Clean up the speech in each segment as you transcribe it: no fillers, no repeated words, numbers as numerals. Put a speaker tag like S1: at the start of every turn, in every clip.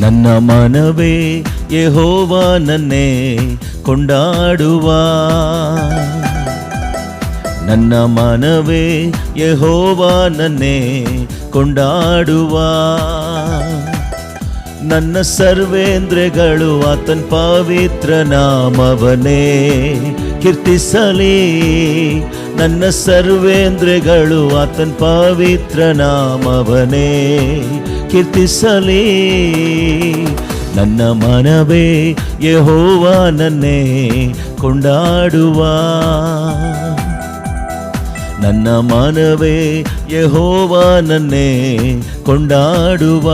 S1: ನನ್ನ ಮನವೇ ಯೆಹೋವನನ್ನೇ ಕೊಂಡಾಡುವ, ನನ್ನ ಮನವೇ ಯೆಹೋವನನ್ನೇ ಕೊಂಡಾಡುವ. ನನ್ನ ಸರ್ವೇಂದ್ರಿಯಗಳು ಆತನ ಪವಿತ್ರ ನಾಮವನ್ನೇ ಕೀರ್ತಿಸಲಿ. ನನ್ನ ಸರ್ವೇಂದ್ರಿಯಗಳು ಆತನ ಪವಿತ್ರ ನಾಮವನ್ನೇ ಕೀರ್ತಿಸಲಿ. ನನ್ನ ಮನವೇ ಯೆಹೋವನನ್ನೇ ಕೊಂಡಾಡುವ, ನನ್ನ ಮನವೇ ಯೆಹೋವನನ್ನೇ ಕೊಂಡಾಡುವ.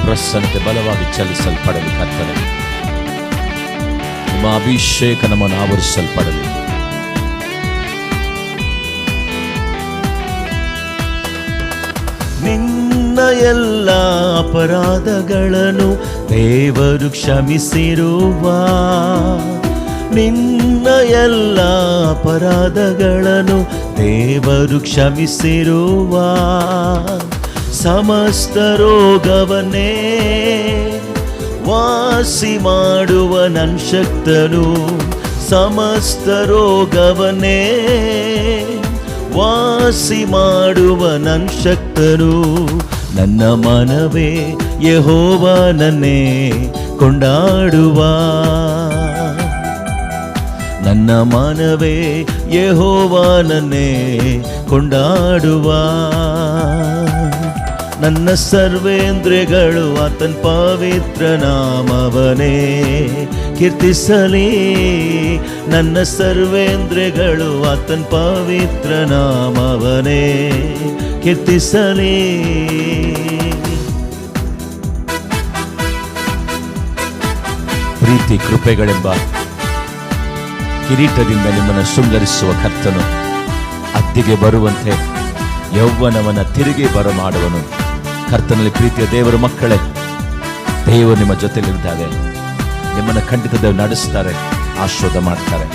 S1: ಪ್ರಸನ್ನತೆ ಬಲವಾಗಿ ಚಲಿಸಲ್ಪಡಲಿ ಕರ್ತನೆ. ನಿಮ್ಮ ಅಭಿಷೇಕ ನಮ್ಮನ್ನು ಆವರಿಸಲ್ಪಡಲಿ. ನಿನ್ನ ಎಲ್ಲ ಅಪರಾಧಗಳನ್ನು ದೇವರು ಕ್ಷಮಿಸಿರುವ, ನಿನ್ನ ಎಲ್ಲ ಅಪರಾಧಗಳನ್ನು ದೇವರು ಕ್ಷಮಿಸಿರುವ. ಸಮಸ್ತ ರೋಗವನ್ನೇ ವಾಸಿ ಮಾಡುವ ನನ್ನ ಶಕ್ತನು, ಸಮಸ್ತ ರೋಗವನ್ನೇ ವಾಸಿ ಮಾಡುವ ನನ್ನ ಶಕ್ತನು. ನನ್ನ ಮನವೇ ಯೆಹೋವನನ್ನೇ ಕೊಂಡಾಡುವ, ನನ್ನ ಮನವೇ ಯೆಹೋವನನ್ನೇ ಕೊಂಡಾಡುವ. ನನ್ನ ಸರ್ವೇಂದ್ರಿಯಗಳು ಆತನ ಪವಿತ್ರ ನಾಮವನ್ನೇ ಕೀರ್ತಿಸಲಿ. ನನ್ನ ಸರ್ವೇಂದ್ರಿಯಗಳು ಆತನ ಪವಿತ್ರ ನಾಮವನ್ನೇ ಕೀರ್ತಿಸಲಿ. ಪ್ರೀತಿ ಕೃಪೆಗಳೆಂಬ ಕಿರೀಟದಿಂದ ನಿಮ್ಮನ್ನು ಶೃಂಗರಿಸುವ ಕರ್ತನು ಅತ್ತಿಗೆ ಬರುವಂತೆ ಯೌವನವನ್ನ ತಿರುಗಿ ಬರಮಾಡುವನು. ಕರ್ತನಲ್ಲಿ ಪ್ರೀತಿಯ ದೇವರ ಮಕ್ಕಳೇ, ದೇವರು ನಿಮ್ಮ ಜೊತೆಲಿದ್ದಾಗ ನಿಮ್ಮನ್ನು ಖಂಡಿತ ದೇವರು ನಡೆಸ್ತಾರೆ, ಆಶೀರ್ವಾದ ಮಾಡ್ತಾರೆ.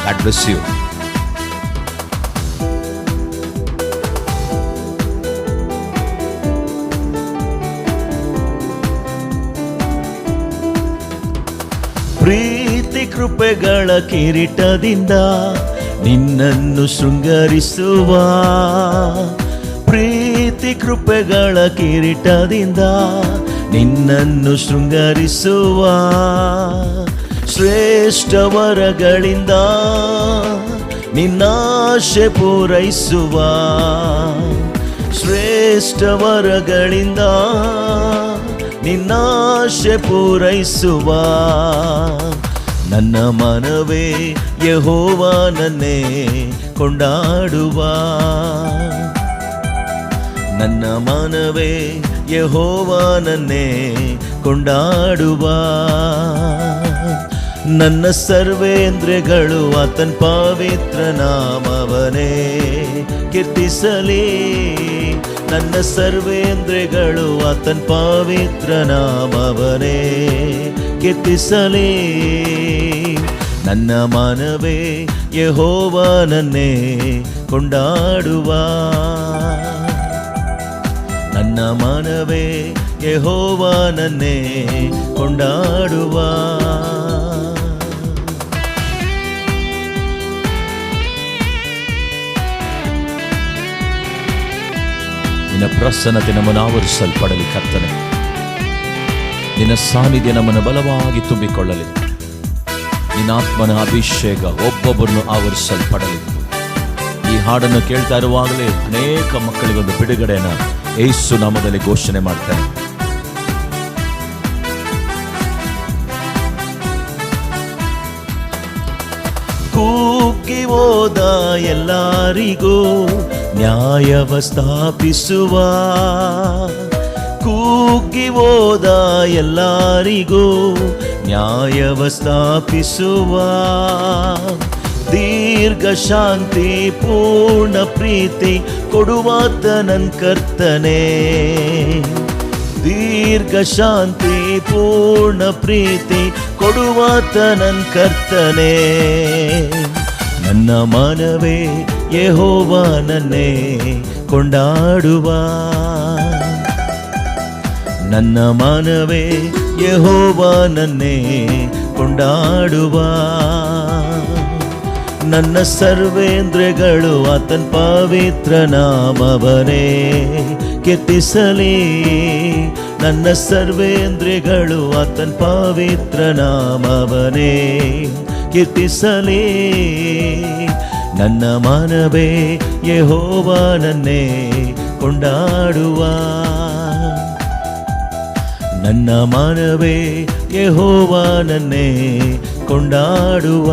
S1: God bless you. ಪ್ರೀತಿ ಕೃಪೆಗಳ ಕಿರೀಟದಿಂದ ನಿನ್ನನ್ನು ಶೃಂಗರಿಸುವ, ಪ್ರೀತಿ ಕೃಪೆಗಳ ಕಿರೀಟದಿಂದ ನಿನ್ನನ್ನು ಶೃಂಗರಿಸುವ. ಶ್ರೇಷ್ಠ ವರಗಳಿಂದ ನಿನ್ನಾಶೆ ಪೂರೈಸುವ, ಶ್ರೇಷ್ಠ ವರಗಳಿಂದ ನಿನ್ನಾಶೆ ಪೂರೈಸುವ. ನನ್ನ ಮನವೇ ಯೆಹೋವನನ್ನೇ ಕೊಂಡಾಡುವ, ನನ್ನ ಮನವೇ ಯೆಹೋವನನ್ನೇ ಕೊಂಡಾಡುವ. ನನ್ನ ಸರ್ವೇಂದ್ರಿಯಗಳು ಆತನ ಪವಿತ್ರ ನಾಮವನ್ನೇ ಕೀರ್ತಿಸಲಿ. ನನ್ನ ಸರ್ವೇಂದ್ರಿಯಗಳು ಆತನ ಪವಿತ್ರ ನಾಮವನ್ನೇ ಕೀರ್ತಿಸಲಿ. ನನ್ನ ಮನವೇ ಯೆಹೋವನನ್ನೇ ಕೊಂಡಾಡುವ, ನನ್ನ ಮನವೇ ಯೆಹೋವನನ್ನೇ ಕೊಂಡಾಡುವ. ನಿನ್ನ ಪ್ರಸನ್ನತೆ ನಮ್ಮನ್ನು ಆವರಿಸಲ್ಪಡಲಿ ಕರ್ತನೆ. ನಿನ್ನ ಸಾನ್ನಿಧ್ಯ ನಮ್ಮನ್ನು ಬಲವಾಗಿ ತುಂಬಿಕೊಳ್ಳಲಿ. ನಿನ್ನ ಆತ್ಮನ ಅಭಿಷೇಕ ಒಬ್ಬೊಬ್ಬರನ್ನು ಆವರಿಸಲ್ಪಡಲಿ. ಈ ಹಾಡನ್ನು ಕೇಳ್ತಾ ಇರುವಾಗಲೇ ಅನೇಕ ಮಕ್ಕಳಿಗೊಂದು ಬಿಡುಗಡೆಯನ್ನು ಯೇಸು ನಾಮದಲ್ಲಿ ಘೋಷಣೆ ಮಾಡ್ತಾರೆ. ಕೂಗಿ ಹೋದ ಎಲ್ಲರಿಗೂ ನ್ಯಾಯವ ಸ್ಥಾಪಿಸುವ, ಕೂಗಿ ಹೋದ ಎಲ್ಲರಿಗೂ ನ್ಯಾಯವ ಸ್ಥಾಪಿಸುವ. ದೀರ್ಘ ಶಾಂತಿ ಪೂರ್ಣ ಪ್ರೀತಿ ಕೊಡುವಾತ ನನ್ನ ಕರ್ತನೇ, ದೀರ್ಘ ಶಾಂತಿ ಪೂರ್ಣ ಪ್ರೀತಿ ಕೊಡುವಾತ ನನ್ ಕರ್ತನೇ. ನನ್ನ ಮನವೇ ಯೆಹೋವನನ್ನೇ ಕೊಂಡಾಡುವ, ನನ್ನ ಮನವೇ ಯೆಹೋವನನ್ನೇ ಕೊಂಡಾಡುವ. ನನ್ನ ಸರ್ವೇಂದ್ರಿಯಗಳು ಆತನ ಪವಿತ್ರ ನಾಮವನೇ ಕೀರ್ತಿಸಲಿ. ನನ್ನ ಸರ್ವೇಂದ್ರಿಯಗಳು ಆತನ ಪವಿತ್ರ ನಾಮವನೇ ಕೀರ್ತಿಸಲಿ. ನನ್ನ ಮನವೇ ಯೆಹೋವನನ್ನೇ ಕೊಂಡಾಡುವ, ನನ್ನ ಮನವೇ ಯೆಹೋವನನ್ನೇ ಕೊಂಡಾಡುವ.